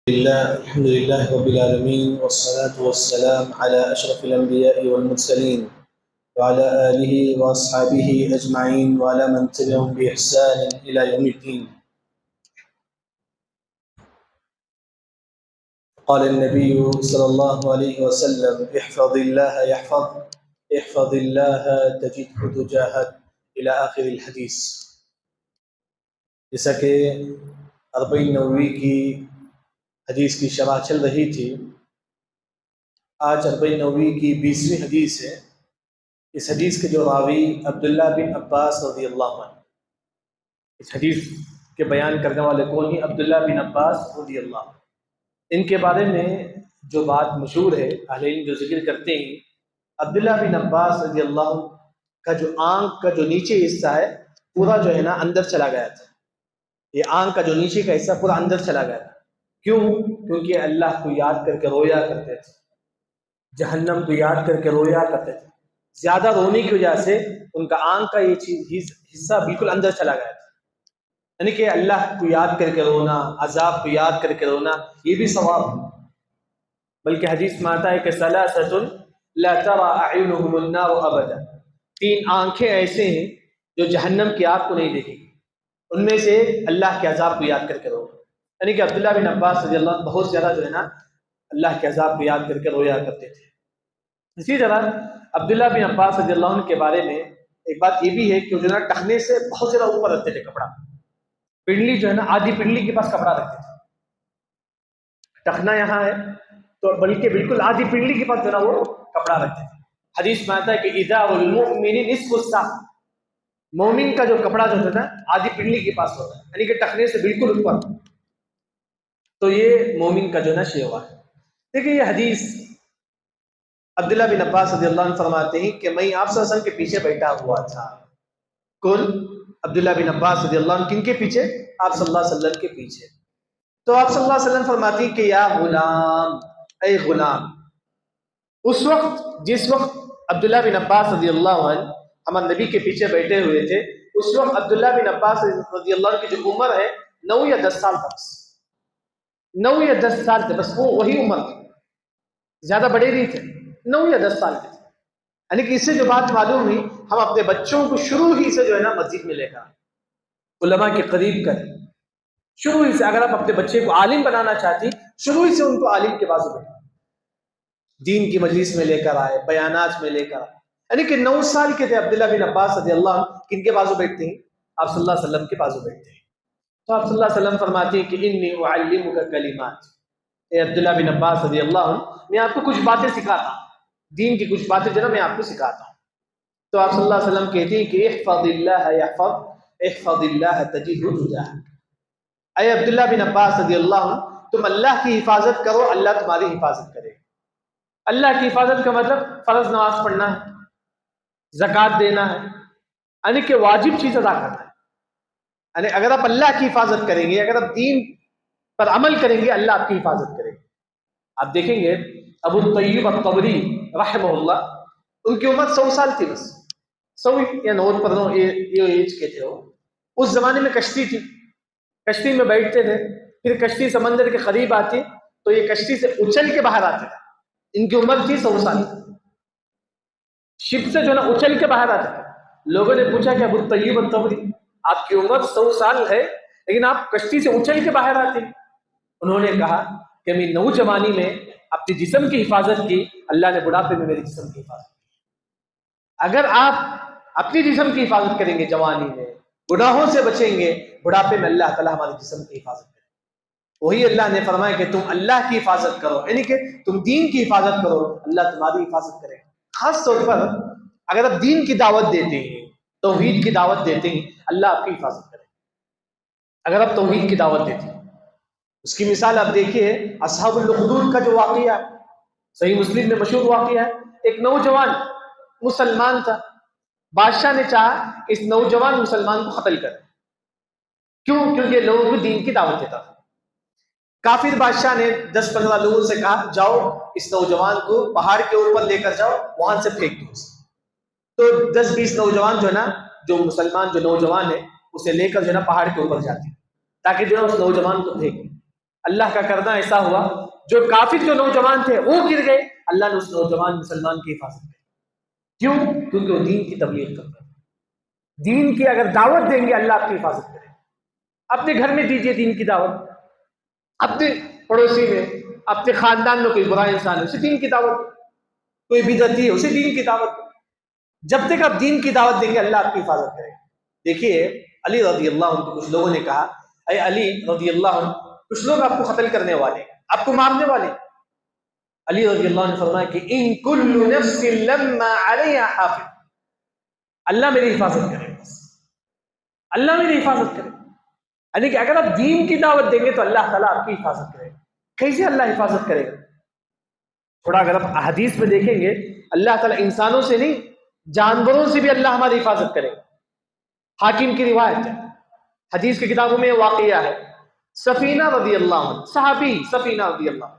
الحمد لله رب العالمين والصلاة والسلام على أشرف الأنبياء والمرسلين وعلى آله وأصحابه أجمعين وعلى من تبعهم بإحسان إلى يوم الدين. قال النبي صلى الله عليه وسلم: احفظ الله احفظ الله تجده تجاهك إلى آخر الحديث. جیسا کہ اربعین نووی کی حدیث کی شرح چل رہی تھی، آج اربعین نووی کی 20ویں حدیث ہے۔ اس حدیث کے جو راوی عبداللہ بن عباس رضی اللہ عنہ، اس حدیث کے بیان کرنے والے کون ہیں؟ عبداللہ بن عباس رضی اللہ عنہ۔ ان کے بارے میں جو بات مشہور ہے، اہل علم جو ذکر کرتے ہیں، عبداللہ بن عباس رضی اللہ عنہ کا جو آنکھ کا جو نیچے حصہ ہے پورا جو ہے نا اندر چلا گیا تھا۔ یہ آنکھ کا جو نیچے کا حصہ پورا اندر چلا گیا تھا۔ کیوں؟ کیونکہ اللہ کو یاد کر کے رویا کرتے تھے، جہنم کو یاد کر کے رویا کرتے تھے۔ زیادہ رونے کی وجہ سے ان کا آنکھ کا یہ چیز حصہ بالکل اندر چلا گیا تھا۔ یعنی کہ اللہ کو یاد کر کے رونا، عذاب کو یاد کر کے رونا، یہ بھی ثواب ہے۔ بلکہ حدیث میں آتا ہے کہ ثلاثۃ لا ترى اعینهم النار ابدا، 3 آنکھیں ایسے ہیں جو جہنم کی آگ کو نہیں دیکھیں گی، ان میں سے اللہ کے عذاب کو یاد کر کے رونا۔ یعنی کہ عبداللہ بن عباس رضی اللہ عنہ بہت زیادہ جو ہے نا اللہ کے عذاب کو یاد کر کے رویا کرتے تھے۔ اسی طرح عبداللہ بن عباس رضی اللہ عنہ کے بارے میں ایک بات یہ بھی ہے کہ وہ جو ہے نا ٹخنے سے بہت زیادہ اوپر رکھتے تھے کپڑا، پنڈلی جو ہے نا آدھی پنڈلی کے پاس کپڑا رکھتے تھے۔ ٹخنا یہاں ہے تو بلکہ بالکل آدھی پنڈلی کے پاس جو ہے نا وہ کپڑا رکھتے تھے۔ حدیث میں آتا ہے کہ ازار المؤمن نصف الساق، مومن کا جو کپڑا جو ہوتا ہے نا آدھی پنڈلی کے پاس ہوتا ہے، یعنی کہ ٹخنے سے بالکل اوپر۔ تو یہ مومن کا جو ہے نا شیوا ہے۔ دیکھیں یہ حدیث عبداللہ بن عباس رضی اللہ عنہ فرماتے ہیں کہ میں آپ صلی اللہ علیہ وسلم کے پیچھے بیٹھا ہوا تھا۔ کون؟ عبداللہ بن عباس رضی اللہ عنہ کن کے پیچھے؟ آپ صلی اللہ علیہ وسلم کے پیچھے۔ تو آپ صلی اللہ علیہ وسلم فرماتے ہیں کہ یا غلام، اے غلام۔ اس وقت جس وقت عبداللہ بن عباس رضی اللہ عنہ ہمارے نبی کے پیچھے بیٹھے ہوئے تھے، اس وقت عبداللہ بن عباس رضی اللہ عنہ کی جو عمر ہے 9 یا 10 سال تک، 9 یا 10 سال تھے، بس وہ وہی عمر تھی، زیادہ بڑے نہیں تھے، 9 یا 10 سال کے تھے۔ یعنی کہ اس سے جو بات معلوم ہوئی، ہم اپنے بچوں کو شروع ہی سے جو ہے نا مسجد میں لے کر علماء کے قریب کریں۔ شروع ہی سے اگر آپ اپنے بچے کو عالم بنانا چاہتی، شروع ہی سے ان کو عالم کے بازو بیٹھائیں، دین کی مجلس میں لے کر آئے، بیانات میں لے کر آئے۔ یعنی کہ 9 سال کے تھے عبداللہ بن عباس رضی اللہ عنہ، کن کے بازو بیٹھتے ہیں؟ آپ صلی اللہ علیہ وسلم کے بازو بیٹھتے ہیں۔ تو آپ صلی اللہ علیہ وسلم فرماتے ہیں کہ انی اعلمک کلمات، اے عبداللہ بن عباس رضی اللہ عنہ، میں آپ کو کچھ باتیں سکھاتا ہوں، دین کی کچھ باتیں جو نا میں آپ کو سکھاتا ہوں۔ تو آپ صلی اللہ علیہ وسلم کہتے ہیں کہ احفظ اللہ احفظ اللہ تجدہ تجاہک، اے عبداللہ بن عباس رضی اللہ عنہ، تم اللہ کی حفاظت کرو، اللہ تمہاری حفاظت کرے۔ اللہ کی حفاظت کا مطلب فرض نماز پڑھنا ہے، زکوٰۃ دینا ہے، یعنی کہ واجب چیز ادا کرنا ہے۔ یعنی اگر آپ اللہ کی حفاظت کریں گے، اگر آپ دین پر عمل کریں گے، اللہ آپ کی حفاظت کرے گا۔ آپ دیکھیں گے ابو طیب الطبری رحمہ اللہ، ان کی عمر 100 سال تھی، بس 100 یا 9 پر 9 یہ ایج کے تھے وہ۔ اس زمانے میں کشتی تھی، کشتی میں بیٹھتے تھے، پھر کشتی سمندر کے قریب آتی تو یہ کشتی سے اچھل کے باہر آتے تھے۔ ان کی عمر تھی 100 سال، شپ سے جو نا اچھل کے باہر آتے تھے۔ لوگوں نے پوچھا کہ ابو طیب الطبری، آپ کی عمر 100 سال ہے لیکن آپ کشتی سے اچھل کے باہر آتے ہیں۔ انہوں نے کہا کہ میں نوجوانی میں اپنے جسم کی حفاظت کی، اللہ نے بڑھاپے میں میرے جسم کی حفاظت کی۔ اگر آپ اپنی جسم کی حفاظت کریں گے جوانی میں، گناہوں سے بچیں گے، بڑھاپے میں اللہ تعالیٰ ہمارے جسم کی حفاظت کرے۔ وہی اللہ نے فرمایا کہ تم اللہ کی حفاظت کرو، یعنی کہ تم دین کی حفاظت کرو، اللہ تمہاری حفاظت کرے۔ خاص طور پر اگر آپ دین کی دعوت دیتے ہیں، توحید کی دعوت دیتے ہیں، اللہ آپ کی حفاظت کرے۔ اگر آپ توحید کی دعوت دیتے ہیں، اس کی مثال آپ دیکھیے اصحاب الاخدود کا جو واقعہ ہے، صحیح مسلم میں مشہور واقعہ ہے۔ ایک نوجوان مسلمان تھا، بادشاہ نے چاہا کہ اس نوجوان مسلمان کو قتل کرے۔ کیوں؟ کیونکہ لوگوں کو دین کی دعوت دیتا تھا۔ کافر بادشاہ نے 10-15 لوگوں سے کہا جاؤ اس نوجوان کو پہاڑ کے اوپر لے کر جاؤ، وہاں سے پھینک دو اسے۔ تو 10-20 نوجوان جو ہے نا، جو مسلمان جو نوجوان ہے، اسے لے کر جو ہے نا پہاڑ کے اوپر جاتے تاکہ جو ہے اس نوجوان کو پھینک۔ اللہ کا کرنا ایسا ہوا جو کافر جو نوجوان تھے وہ گر گئے، اللہ نے اس نوجوان مسلمان کی حفاظت کی. کیوں؟ کیونکہ وہ دین کی تبلیغ کرتا ہے. دین کی اگر دعوت دیں گے اللہ آپ کی حفاظت کرے. اپنے گھر میں دیجئے دین کی دعوت، اپنے پڑوسی میں، اپنے خاندان میں کوئی برا انسان ہے اسے دین کی دعوت، کوئی بدعتی ہے اسے دین کی دعوت. جب تک آپ دین کی دعوت دیں گے اللہ آپ کی حفاظت کرے. دیکھیے علی رضی اللہ عنہ کو کچھ لوگوں نے کہا، اے علی رضی اللہ عنہ، کچھ لوگ آپ کو قتل کرنے والے، آپ کو مارنے والے. علی رضی اللہ عنہ نے فرمایا کہ ان کل نفس لما علیہا حافظ، اللہ میری حفاظت کرے، بس اللہ میری حفاظت کرے. یعنی کہ اگر آپ دین کی دعوت دیں گے تو اللہ تعالیٰ آپ کی حفاظت کرے گا. کیسے اللہ حفاظت کرے گا؟ تھوڑا اگر آپ حدیث میں دیکھیں گے اللہ تعالیٰ انسانوں سے نہیں جانوروں سے بھی اللہ ہماری حفاظت کرے گا. حاکم کی روایت ہے، حدیث کی کتابوں میں واقعہ ہے. سفینہ رضی اللہ عنہ، صحابی سفینہ رضی اللہ عنہ،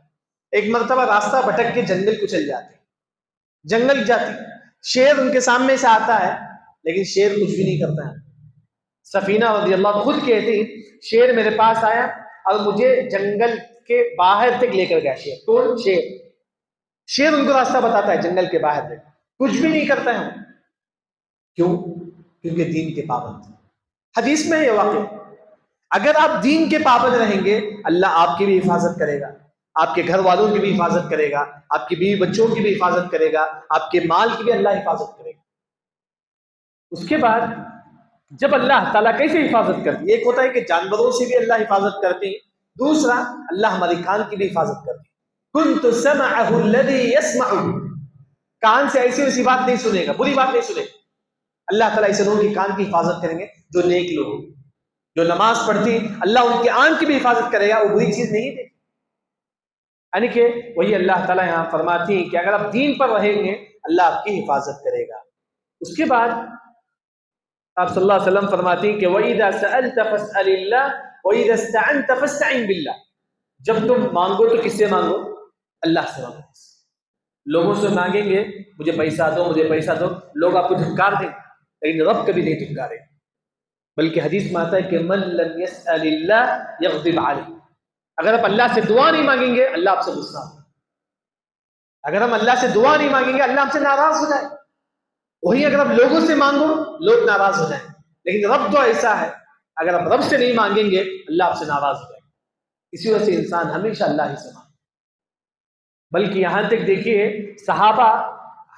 ایک مرتبہ راستہ بھٹک کے جنگل کو چل جاتے، جنگل جاتی، شیر ان کے سامنے سے آتا ہے لیکن شیر کچھ بھی نہیں کرتا ہے. سفینہ رضی اللہ عنہ خود کہتی شیر میرے پاس آیا اور مجھے جنگل کے باہر تک لے کر گیا. شیر کون؟ شیر ان کو راستہ بتاتا ہے جنگل کے باہر تک، کچھ بھی نہیں کرتا ہے. کیوں؟ کیونکہ دین کے پابند. حدیث میں یہ واقع، اگر آپ دین کے پابند رہیں گے اللہ آپ کی بھی حفاظت کرے گا، آپ کے گھر والوں کی بھی حفاظت کرے گا، آپ کی بیوی بچوں کی بھی حفاظت کرے گا، آپ کے مال کی بھی اللہ حفاظت کرے گا. اس کے بعد جب اللہ تعالیٰ کیسے حفاظت کرتی ہے؟ ایک ہوتا ہے کہ جانوروں سے بھی اللہ حفاظت کرتے ہیں، دوسرا اللہ ہماری کان کی بھی حفاظت کرتی ہے. كنت سمعه الذي يسمع، کان سے ایسی ویسی بات نہیں سنے گا، بری بات نہیں سنے گا. اللہ تعالیٰ ایسے لوگوں کی کان کی حفاظت کریں گے جو نیک لوگ، جو نماز پڑھتی، اللہ ان کی آنکھ کی بھی حفاظت کرے گا، وہ بری چیز نہیں دے. یعنی کہ وہی اللہ تعالیٰ یہاں فرماتی ہیں کہ اگر آپ دین پر رہیں گے اللہ آپ کی حفاظت کرے گا. اس کے بعد آپ صلی اللہ علیہ وسلم فرماتی ہیں کہ وَإِذَا سَأَلْتَ فَاسْأَلِ اللَّهِ وَإِذَا اسْتَعَنْتَ فَاسْتَعِنْ بِاللَّهِ. جب تم مانگو تو کس سے مانگو؟ اللہ سے مانگو. لوگوں سے مانگیں گے مجھے پیسہ دو، مجھے پیسہ دو، لوگ آپ کو دھنکار دیں، لیکن رب کبھی نہیں دھنکارے. بلکہ حدیث میں آتا ہے کہ مَن لَمْ يَسْأَلِ اللَّهِ يَغْضِبْ عَلَيْهِ. اگر آپ اللہ سے دعا نہیں مانگیں گے اللہ آپ سے غصہ ہوگا. اگر ہم اللہ سے دعا نہیں مانگیں گے اللہ ہم سے ناراض ہو جائے. وہی اگر آپ لوگوں سے مانگو لوگ ناراض ہو جائیں، لیکن رب تو ایسا ہے اگر آپ رب سے نہیں مانگیں گے اللہ آپ سے ناراض ہو جائے. اسی وجہ سے انسان ہمیشہ اللہ ہی سے مانگے. بلکہ یہاں تک دیکھیے صحابہ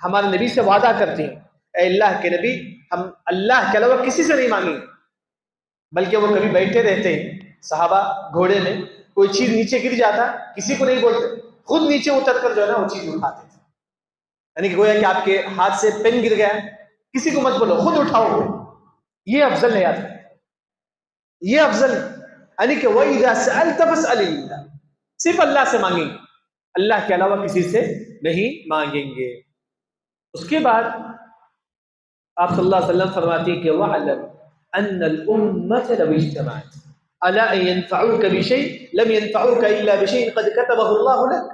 ہمارے نبی سے وعدہ کرتے ہیں، اے اللہ کے نبی ہم اللہ کے علاوہ کسی سے نہیں مانگیں گے. بلکہ وہ کبھی بیٹھے رہتے ہیں صحابہ گھوڑے میں، کوئی چیز نیچے گر جاتا کسی کو نہیں بولتے، خود نیچے اتر کر جو ہے نا وہ چیز اٹھاتے تھے. یعنی کہ گویا کہ آپ کے ہاتھ سے پین گر گیا کسی کو مت بولو، خود اٹھاؤ. یہ افضل ہے یار، یہ افضل ہے. یعنی کہ وَإِذَا سَأَلْتَ فَاسْأَلِ اللَّهِ، صرف اللہ سے مانگیں گے، اللہ کے علاوہ کسی سے نہیں مانگیں گے. اس کے بعد آپ صلی اللہ علیہ وسلم فرماتے ہیں کہ وَعْلَمْ أَنَّ الْأُمَّةَ لَوْ اجْتَمَعَتْ عَلَىٰ أَن يَنفَعُوكَ بِشَيْءٍ لَمْ يَنفَعُوكَ إِلَّا بِشَيْءٍ قَدْ كَتَبَهُ اللَّهُ لَكَ.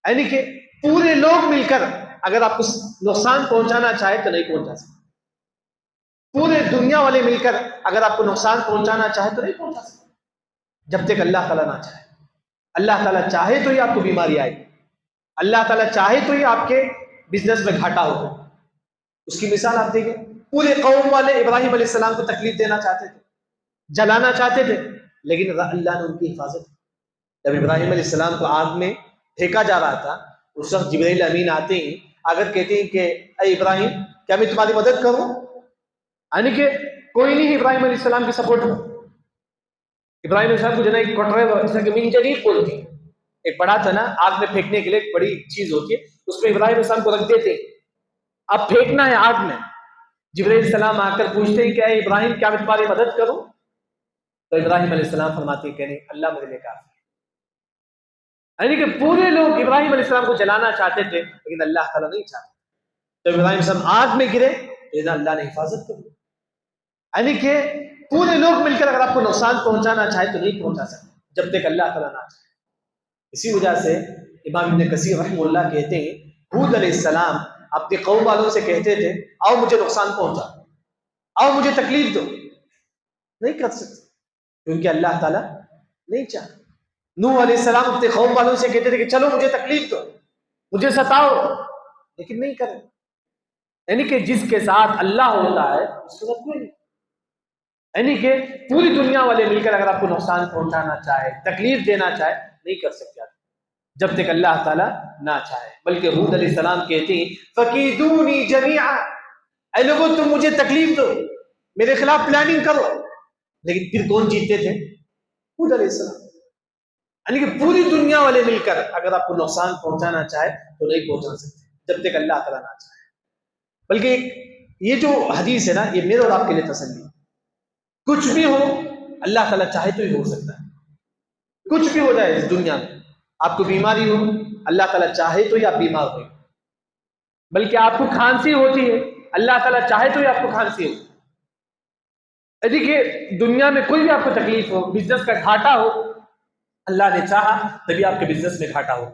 یعنی کہ پورے لوگ مل کر اگر آپ کو نقصان پہنچانا چاہے تو نہیں پہنچا سکتے. پورے دنیا والے مل کر اگر آپ کو نقصان پہنچانا چاہے تو نہیں پہنچا سکتے جب تک اللہ تعالیٰ نہ چاہے. اللہ تعالیٰ چاہے تو ہی آپ کو بیماری آئے گی، اللہ تعالیٰ چاہے تو ہی آپ کے بزنس میں گھاٹا ہوگا. اس کی مثال آپ دیکھیں، پورے قوم والے ابراہیم علیہ السلام کو تکلیف دینا چاہتے تھے، جلانا چاہتے تھے، لیکن اللہ نے ان کی حفاظت. جب ابراہیم علیہ السلام کو آگ میں پھینکا جا رہا تھا اس وقت جبرائیل امین آتے ہیں، اگر کہتے ہیں کہ اے ابراہیم کیا میں تمہاری مدد کروں؟ یعنی کہ کوئی نہیں ابراہیم علیہ السلام کی سپورٹ میں. ابراہیم علیہ السلام کو جو ہے ایک کٹرے اس طرح کے منجنیق بولتے ہیں، ایک بڑا تھا نا آگ میں پھینکنے کے لیے، ایک بڑی چیز ہوتی ہے، اس میں ابراہیم علیہ السلام کو رکھ دیتے، اب پھینکنا ہے آگ میں. جبرائیل علیہ السلام آ کر پوچھتے ہیں کہ اے ابراہیم کیا میں تمہاری مدد کروں؟ تو ابراہیم علیہ السلام فرماتے ہیں کہ نہیں، اللہ میرے لیے کافی ہے. یعنی کہ پورے لوگ ابراہیم علیہ السلام کو جلانا چاہتے تھے لیکن اللہ تعالیٰ نہیں چاہتے. تو ابراہیم علیہ السلام آگ میں گرے تو اللہ نے حفاظت کر دی. یعنی کہ پورے لوگ مل کر اگر آپ کو نقصان پہنچانا چاہے تو نہیں پہنچا سکتے جب تک اللہ تعالیٰ نہ چاہے. اسی وجہ سے امام ابن کثیر رحمہ اللہ کہتے ہیں ہود علیہ السلام اپنے قوم والوں سے کہتے تھے آؤ مجھے نقصان پہنچا، آؤ مجھے تکلیف دو، نہیں کر سکتے کیونکہ اللہ تعالیٰ نہیں چاہتا. نوح علیہ السلام اپنے قوم والوں سے کہتے تھے کہ چلو مجھے تکلیف دو، مجھے ستاؤ، لیکن نہیں کرے. یعنی کہ جس کے ساتھ اللہ ہوتا ہے اس کے ساتھ کوئی نہیں. یعنی کہ پوری دنیا والے مل کر اگر آپ کو نقصان پہنچانا چاہے، تکلیف دینا چاہے، نہیں کر سکتے آپ جب تک اللہ تعالیٰ نہ چاہے. بلکہ حود علیہ السلام کہتے ہیں فَكِيدُونِي جَمِيعًا، اے لوگوں تم مجھے تکلیف دو، میرے خلاف پلاننگ کرو. لیکن پھر کون جیتے تھے؟ حود علیہ السلام. یعنی کہ پوری دنیا والے مل کر اگر آپ کو نقصان پہنچانا چاہے تو نہیں پہنچا سکتے جب تک اللہ تعالیٰ نہ چاہے. بلکہ یہ جو حدیث ہے نا، یہ میرے اور آپ کے لیے تسلی ہے. کچھ بھی ہو اللہ تعالیٰ چاہے تو ہی ہو سکتا ہے. کچھ بھی ہو جائے اس دنیا میں، آپ کو بیماری ہو اللہ تعالیٰ چاہے تو ہی آپ بیمار ہوئے. بلکہ آپ کو کھانسی ہوتی ہے اللہ تعالیٰ چاہے تو ہی آپ کو کھانسی ہو. یعنی کہ دنیا میں کوئی بھی آپ کو تکلیف ہو، بزنس کا گھاٹا ہو، اللہ نے چاہا تبھی آپ کے بزنس میں گھاٹا ہو.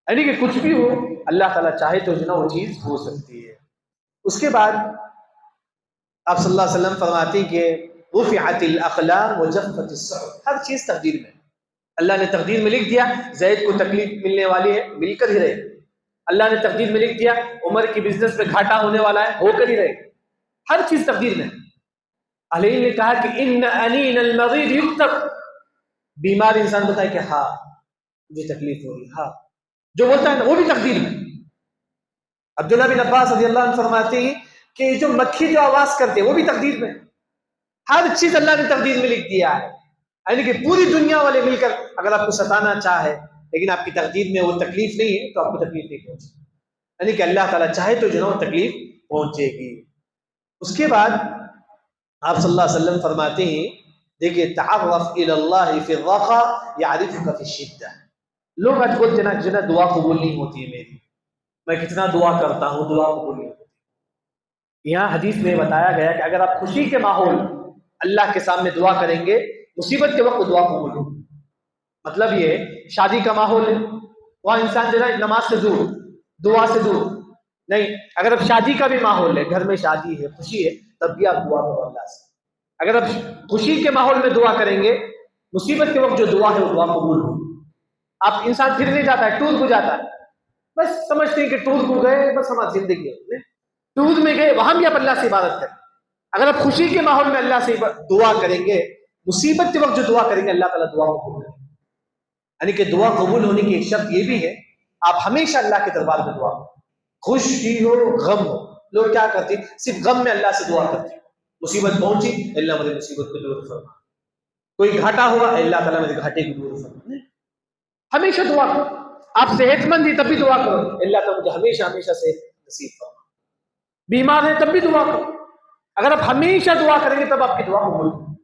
یعنی کہ کچھ بھی ہو اللہ تعالیٰ چاہے تو جو نا وہ چیز ہو سکتی ہے. اس کے بعد آپ صلی اللہ علیہ وسلم فرماتے ہیں کہ رفعت الاقلام وجفت الصحف. ہر چیز تقدیر میں، اللہ نے تقدیر میں لکھ دیا زید کو تکلیف ملنے والی ہے، مل کر ہی رہے. اللہ نے تقدیر میں لکھ دیا عمر کی بزنس میں گھاٹا ہونے والا ہے، ہو کر ہی رہے. ہر چیز تقدیر میں. علی نے کہا کہ ان انین المريض یکتب، بیمار انسان بتائے کہ ہاں مجھے تکلیف ہو رہی، ہاں جو بولتا ہے نا وہ بھی تقدیر میں. عبداللہ بن عباس رضی اللہ عنہ فرماتے ہیں کہ جو مکھی جو آواز کرتے ہیں وہ بھی تقدیر میں. ہر چیز اللہ نے تقدیر میں لکھ دیا ہے. یعنی کہ پوری دنیا والے مل کر اگر آپ کو ستانا چاہے لیکن آپ کی تقدیر میں وہ تکلیف نہیں ہے تو آپ کو تکلیف نہیں پہنچے. یعنی کہ اللہ تعالیٰ چاہے تو جو نا وہ تکلیف پہنچے گی. اس کے بعد آپ صلی اللہ علیہ وسلم فرماتے ہیں دیکھیے تعرف الی اللہ فی الرخاء یعرفک فی الشدہ. لوگ آج بولتے نا جو نا دعا قبول نہیں ہوتی ہے میری، میں کتنا دعا کرتا ہوں دعا قبول نہیں ہوتی. یہاں حدیث میں بتایا گیا کہ اگر آپ خوشی کے ماحول اللہ کے سامنے دعا کریں گے مصیبت کے وقت دعا قبول ہوگی. مطلب یہ شادی کا ماحول ہے وہاں انسان جو ہے نماز سے دور، دعا سے دور نہیں. اگر اب شادی کا بھی ماحول ہے، گھر میں شادی ہے، خوشی ہے، تب بھی آپ دعا کرو اللہ سے. اگر آپ خوشی کے ماحول میں دعا کریں گے مصیبت کے وقت جو دعا ہے وہ دعا قبول ہوگی. آپ انسان پھر نہیں جاتا ہے، ٹور کو جاتا ہے، بس سمجھتے ہیں کہ ٹور کو گئے بس ہماری زندگی ہے. ٹور میں گئے وہاں بھی آپ اللہ سے عبادت کریں. اگر آپ خوشی کے ماحول میں اللہ سے دعا کریں گے مصیبت کے وقت جو دعا کریں گے اللہ تعالیٰ دعا قبول کریں گے. یعنی کہ دعا قبول ہونے کی ایک شرط یہ بھی ہے آپ ہمیشہ اللہ کے دربار میں دعا کریں. خوشی ہو غم ہو، لوگ کیا کرتے ہیں صرف غم میں اللہ سے دعا کرتے ہیں. مصیبت پہنچی اللہ مجھے مصیبت کو دور فرما، کوئی گھاٹا ہوا اللہ تعالیٰ مجھے گھاٹے کو دور فرما. ہمیشہ دعا کرو. آپ صحت مند ہیں تب بھی دعا کرو اللہ تعالیٰ مجھے ہمیشہ ہمیشہ صحت نصیب فرما. بیمار ہیں تب بھی دعا کرو. اگر آپ ہمیشہ دعا کریں گے تب آپ کی دعا قبول ہوگی.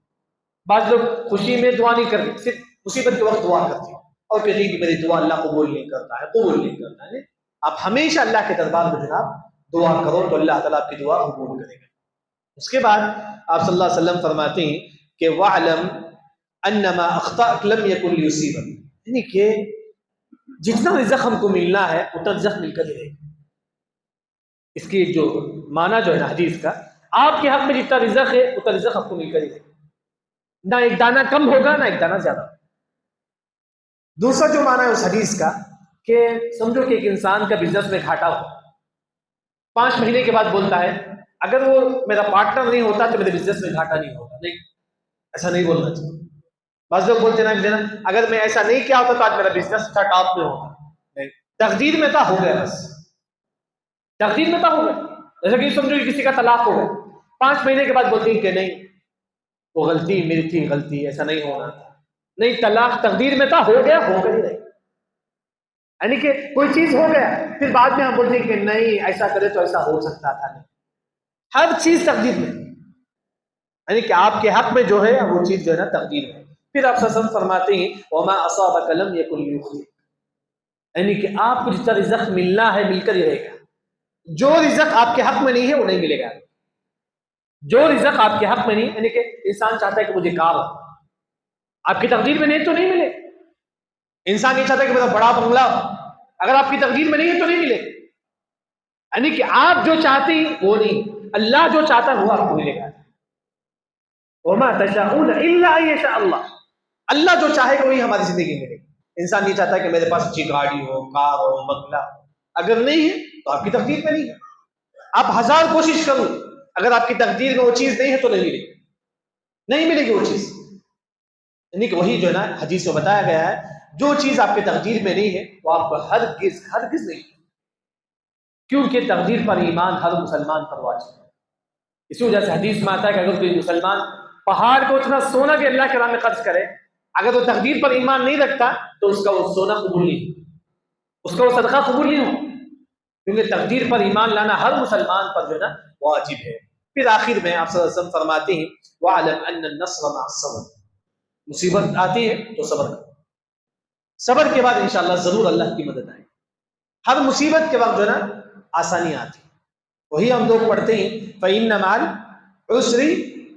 بعض لوگ خوشی میں دعا نہیں کرتے، صرف مصیبت کے وقت دعا کرتے ہیں اور کہتے ہیں کہ میری دعا اللہ قبول نہیں کرتا ہے، قبول نہیں کرتا ہے. آپ ہمیشہ اللہ کے دربار میں جناب دعا کرو تو اللہ تعالیٰ آپ کی دعا قبول کرے گا. اس کے بعد آپ صلی اللہ علیہ وسلم فرماتے ہیں کہ وَعْلَمْ أَنَّمَا أَخْطَأَكَ لَمْ يَكُنْ لِيُصِيبَكَ. یعنی کہ جتنا رزق ہم کو ملنا ہے اتنا رزق مل کر ہی رہے گا. اس کی جو معنی جو ہے نا حدیث کا، آپ کے حق میں جتنا رزق ہے اتنا رزق آپ کو مل کر ہی رہے گا. نہ ایک دانہ کم ہوگا نہ ایک دانہ زیادہ. دوسرا جو معنی ہے اس حدیث کا کہ سمجھو کہ ایک انسان کا بزنس میں گھاٹا ہو، 5 مہینے کے بعد بولتا ہے اگر وہ میرا پارٹنر نہیں ہوتا تو میرے بزنس میں گھاٹا نہیں ہوتا. نہیں، ایسا نہیں بولنا چاہیے. بعض لوگ بولتے ہیں نا اگر میں ایسا نہیں کیا ہوتا تو آج میرا بزنس تھا ٹاپ میں ہوتا. نہیں، تقدیر میں تھا ہو گیا، بس تقدیر میں تھا ہو گیا. جیسا کہ سمجھو کہ کسی کا طلاق ہو گیا، 5 مہینے کے بعد بولتے ہیں کہ نہیں وہ غلطی میری تھی، غلطی ایسا نہیں ہونا تھا. نہیں، طلاق تقدیر میں تھا، ہو گیا، ہو کر ہی رہے. یعنی کہ کوئی چیز ہو گیا پھر بعد میں ہم بولتے ہیں کہ نہیں ایسا کرے تو ایسا ہو سکتا تھا. نہیں، ہر چیز تقدیر میں، یعنی کہ آپ کے حق میں جو ہے وہ چیز جو ہے نا تقدیر میں. پھر آپ سسم فرماتے ہیں وما اصابک لم یکن لیخطئک، یعنی کہ آپ کو جتنا رزق ملنا ہے مل کر ہی رہے گا. جو رزق آپ کے حق میں نہیں ہے وہ نہیں ملے گا. جو رزق آپ کے حق میں نہیں، یعنی کہ انسان چاہتا ہے کہ مجھے کار ہو، آپ کی تقدیر میں نہیں تو نہیں ملے. انسان یہ چاہتا ہے کہ میرا بڑا بنگلہ ہو، اگر آپ کی تقدیر میں نہیں ہے تو نہیں ملے. یعنی کہ آپ جو چاہتے ہیں وہ نہیں، اللہ جو چاہتا ہے وہ آپ کو ملے گا. وما تشاءون الا ان یشاء اللہ. اللہ جو چاہے گا وہی ہماری زندگی میں ملے گا. انسان یہ چاہتا ہے کہ میرے پاس اچھی گاڑی ہو، کار ہو، بنگلہ. اگر نہیں ہے تو آپ کی تقدیر میں نہیں ہے. آپ 1000 کوشش کرو، اگر آپ کی تقدیر میں وہ چیز نہیں ہے تو نہیں ملے گی، نہیں ملے گی وہ چیز. یعنی کہ وہی جو ہے نا حدیث میں بتایا گیا ہے، جو چیز آپ کے تقدیر میں نہیں ہے وہ آپ کو ہرگز نہیں، کیونکہ تقدیر پر ایمان ہر مسلمان پر واجب ہے. اسی وجہ سے حدیث میں آتا ہے کہ اگر کوئی مسلمان پہاڑ کو اتنا سونا بھی اللہ کے راہ میں خرچ کرے، اگر وہ تقدیر پر ایمان نہیں رکھتا تو اس کا وہ سونا قبول نہیں، اس کا وہ صدقہ قبول نہیں ہو، کیونکہ تقدیر پر ایمان لانا ہر مسلمان پر جو ہے نا واجب ہے. پھر آخر میں آپ صلی اللہ علیہ وسلم فرماتے ہیں وَعْلَمْ أَنَّ النَّصْرَ مَعَ الصَّبْرِ، مصیبت آتی ہے تو صبر کرو، صبر کے بعد انشاءاللہ ضرور اللہ کی مدد آئے. ہر مصیبت کے وقت جو ہے نا آسانی آتی ہے. وہی ہم لوگ پڑھتے ہیں فَإِنَّ مَعَ الْعُسْرِ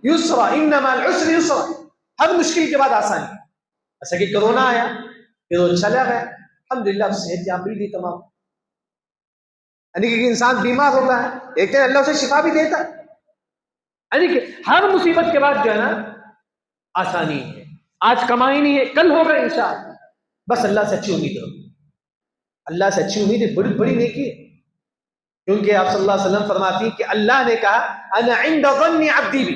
يُسْرًا، إِنَّ مَعَ الْعُسْرِ يُسْرًا، ہر مشکل کے بعد آسانی. ایسا کہ کرونا آیا پھر وہ چلا گیا، الحمدللہ اب صحت یاب مل گئی تمام. یعنی کہ انسان بیمار ہوتا ہے ایک دن اللہ اسے شفا بھی دیتا ہے. یعنی کہ ہر مصیبت کے بعد جو ہے نا آسانی ہے. آج کمائی نہیں ہے، کل ہوگا انشاءاللہ. بس اللہ سے اچھی امید رکھو، اللہ سے اچھی امید ہے، بڑی بڑی نیکی ہے. کیونکہ آپ صلی اللہ علیہ وسلم فرماتی کہ اللہ نے کہا انا عند ظن عبدی بی،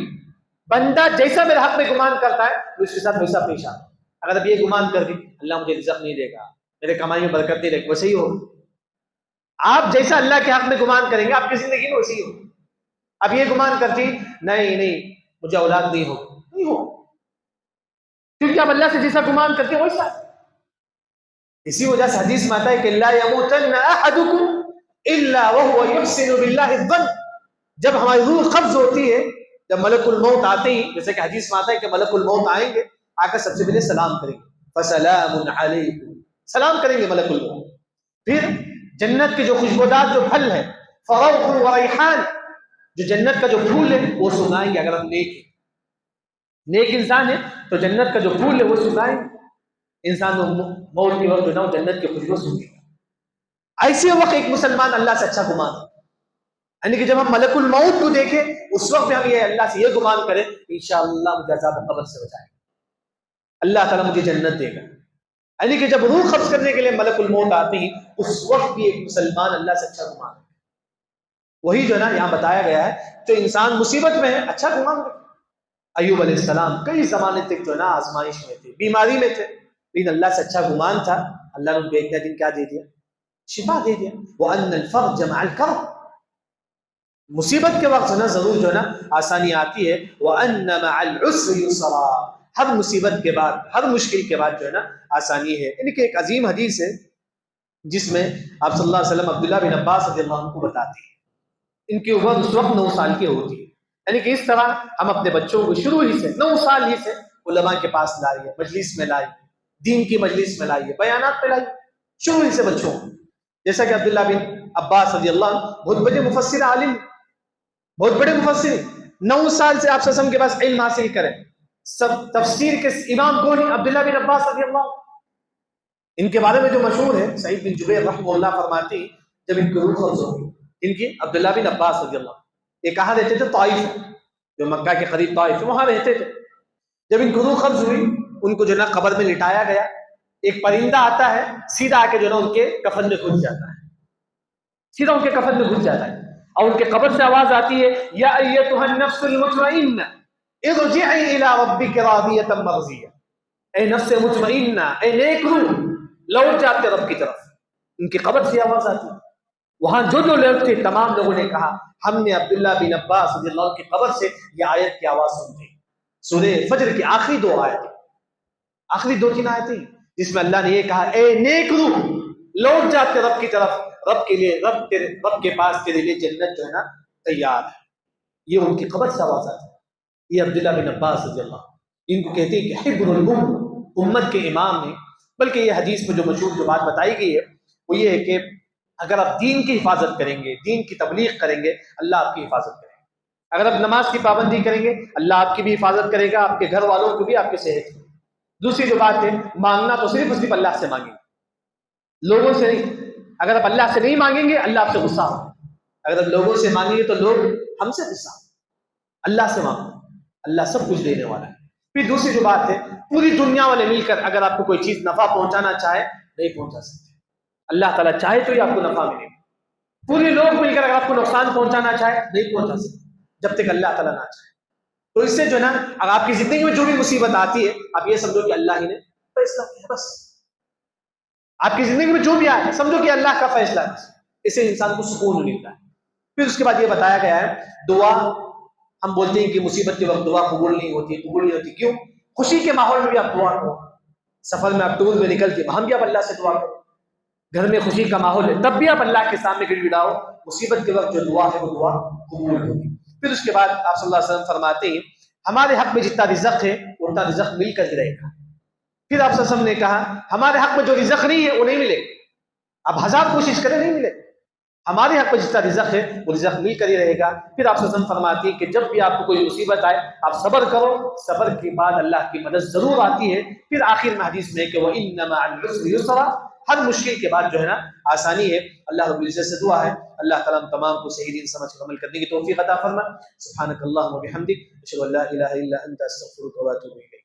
بندہ جیسا میرے حق میں گمان کرتا ہے اس کے ساتھ ویسا پیش آتا. اگر اب یہ گمان کر دی اللہ مجھے رزق نہیں دے گا، میرے کمائی میں برکت نہیں دے گا، ویسے ہی ہوگا. آپ جیسا اللہ کے حق میں گمان کریں گے آپ کی زندگی میں ویسے ہی ہوگا. اب یہ گمان کرتی نہیں مجھے اولاد نہیں ہو، کیونکہ آپ اللہ سے جیسا گمان کرتے ہیں ویسا. اسی وجہ سے حدیث میں آتا ہے کہ لا یموتن احدکم الا وهو يحسن بالله الظن. جب ہماری روح قبض ہوتی ہے، جب ملک الموت آتے ہی، جیسے کہ حدیث میں آتا ہے کہ ملک الموت آئیں گے، آ کر سب سے پہلے سلام کریں گے، فسلام علیکم، سلام کریں گے ملک الموت. پھر جنت کے جو خوشبودار جو پھل ہے فروح و ریحان، جو جنت کا جو پھول ہے وہ سنائیں گے. اگر ہم نیک انسان ہے تو جنت کا جو پھول ہے وہ سنائیں گے. انسان موت کے وقت جو نا جنت کی خوشبو سنتے. ایسے وقت ایک مسلمان اللہ سے اچھا گمان ہے. یعنی کہ جب ہم ملک الموت کو دیکھیں اس وقت ہم یہ اللہ سے یہ گمان کریں انشاءاللہ مجھے عذاب قبر سے بچائے گا، اللہ تعالیٰ مجھے جنت دے گا. یعنی کہ جب روح قبض کرنے کے لیے ملک الموت آتی ہے اس وقت بھی ایک مسلمان اللہ سے اچھا گمان ہے. وہی جو ہے نا یہاں بتایا گیا ہے جو انسان مصیبت میں ہے اچھا گمان کرے. ایوب علیہ السلام کئی زمانے تک جو ہے نا آزمائش میں تھے، بیماری میں تھے، لیکن اللہ سے اچھا گمان تھا. اللہ نے ان کو ایک دن کیا دے دیا؟ شفا دے دیا. وَأَنَّ الْفَرْجَ مَعَ الْكَرْبِ، مصیبت کے وقت جو ہے نا ضرور جو ہے نا آسانی آتی ہے. وَأَنَّ مَعَ الْعُسْرِ يُسْرًا، ہر مصیبت کے بعد ہر مشکل کے بعد جو ہے نا آسانی ہے. یعنی کہ ایک عظیم حدیث ہے جس میں آپ صلی اللہ علیہ وسلم عبداللہ بن عباس رضی اللہ عنہ کو بتاتے ہیں. ان کی عمر اس وقت 9 سال کی ہوتی ہے. یعنی کہ اس طرح ہم اپنے بچوں کو شروع ہی سے 9 سال ہی سے علماء کے پاس لائیے، مجلس میں لائیے، دین کی مجلس میں لائیے، بیانات پہ لائیے، شروع ہی سے بچوں کو. جیسا کہ عبداللہ بن عباس رضی اللہ عنہ بہت بڑے مفسر عالم، بہت بڑے مفسر، 9 سال سے آپ صلی اللہ علیہ وسلم کے پاس علم حاصل کریں. سب تفسیر کے امام کون ہیں؟ عبداللہ بن عباس رضی اللہ عنہ. ان کے بارے میں جو مشہور ہے سعید بن جبیر رحمہ اللہ فرماتے ہیں جب ان کی روح قبض ہوئی، ان کی عبداللہ بن عباس رضی اللہ عنہ، یہ کہاں رہتے تھے؟ طائف، جو مکہ کے قریب طائف ہے وہاں رہتے تھے. جب ان کی روح قبض ہوئی ان کو جو نا قبر میں لٹایا گیا. ایک پرندہ آتا ہے سیدھا آ کے جو نا ان کے کفن میں گھس جاتا ہے، سیدھا ان کے کفن میں گھس جاتا ہے، اور ان کے قبر سے آواز آتی ہے یا ایتھا النفس المطمئنہ ارجعی الی ربک راضیۃ مرضیہ، اے نفس مطمئنہ، اے نیک روح لوٹ جاتے رب کی طرف. ان کی قبر سے آواز آتی ہے. وہاں جو لوگ تھے تمام لوگوں نے کہا ہم نے عبداللہ بن عباس رضی اللہ عنہ کی قبر سے یہ آیت کی آواز سنتے. سورہ فجر کی آخری 2 آیتیں، آخری 2-3 آیتیں جس میں اللہ نے یہ کہا اے نیک روح لوٹ جاتے رب کی طرف، رب کے لیے رب کے پاس تیرے لیے جنت جو ہے نا تیار ہے. یہ ان کی قبر سے آواز آتی ہے. یہ عبداللہ بن عباس رضی اللہ عنہ، ان کو کہتے ہیں کہ حبر الام، امت کے امام ہیں. بلکہ یہ حدیث میں جو مشہور جو بات بتائی گئی ہے وہ یہ ہے کہ اگر آپ دین کی حفاظت کریں گے، دین کی تبلیغ کریں گے، اللہ آپ کی حفاظت کرے گا. اگر آپ نماز کی پابندی کریں گے اللہ آپ کی بھی حفاظت کرے گا، آپ کے گھر والوں کو بھی، آپ کے صحت کو. دوسری جو بات ہے مانگنا تو صرف اللہ سے مانگیں گے، لوگوں سے نہیں. اگر آپ اللہ سے نہیں مانگیں گے اللہ آپ سے غصہ ہو. اگر آپ لوگوں سے مانگیں گے تو لوگ ہم سے غصہ ہو. اللہ سے مانگو، اللہ سب کچھ دینے والا ہے. پھر دوسری جو بات ہے، پوری دنیا والے مل کر اگر آپ کو کوئی چیز نفع پہنچانا چاہے نہیں پہنچا سکتے، اللہ تعالیٰ چاہے تو ہی آپ کو نفع ملے گا۔ پورے لوگ مل کر اگر آپ کو نقصان پہنچانا چاہے نہیں پہنچا سکتے جب تک اللہ تعالیٰ نہ چاہے۔ تو اس سے جو ہے نا، اگر آپ کی زندگی میں جو بھی مصیبت آتی ہے آپ یہ سمجھو کہ اللہ ہی نے فیصلہ کیا، بس آپ کی زندگی میں جو بھی آئے سمجھو کہ اللہ کا فیصلہ ہے، اس سے انسان کو سکون ملتا ہے۔ پھر اس کے بعد یہ بتایا گیا ہے دعا، ہم بولتے ہیں کہ مصیبت کے وقت دعا قبول نہیں ہوتی، کیوں؟ خوشی کے ماحول میں بھی آپ دعا کرو، سفر میں آپ ٹور میں نکلتے وہاں بھی آپ اللہ سے دعا کرو، گھر میں خوشی کا ماحول ہے تب بھی آپ اللہ کے سامنے گڑ گڑاؤ، مصیبت کے وقت جو دعا ہے وہ دعا قبول ہوگی۔ پھر اس کے بعد آپ صلی اللہ علیہ وسلم فرماتے ہیں ہمارے حق میں جتنا رزق ہے اتنا رزق مل کر ہی رہے گا۔ پھر آپ صلی اللہ علیہ وسلم نے کہا ہمارے حق میں جو رزق نہیں ہے وہ نہیں ملے، آپ ہزار کوشش کریں نہیں ملے، ہمارے حق میں جتنا رزق ہے وہ رزق مل کر ہی رہے گا۔ پھر آپ صلی اللہ علیہ وسلم فرماتی ہے کہ جب بھی آپ کو کوئی مصیبت آئے آپ صبر کرو، صبر کے بعد اللہ کی مدد ضرور آتی ہے۔ پھر آخر میں حدیث میں کہ وَإِنَّ مَعَ الْعُسْرِ يُسْرًا، ہر مشکل کے بعد جو ہے نا آسانی ہے۔ اللہ رب العزت سے دعا ہے اللہ تعالیٰ ہم تمام کو صحیح دین سمجھ کر عمل کرنے کی توفیق عطا فرما۔ سبحانک اللہم و بحمدک، اشہد ان لا الہ الا انت، استغفرک و اتوب الیک۔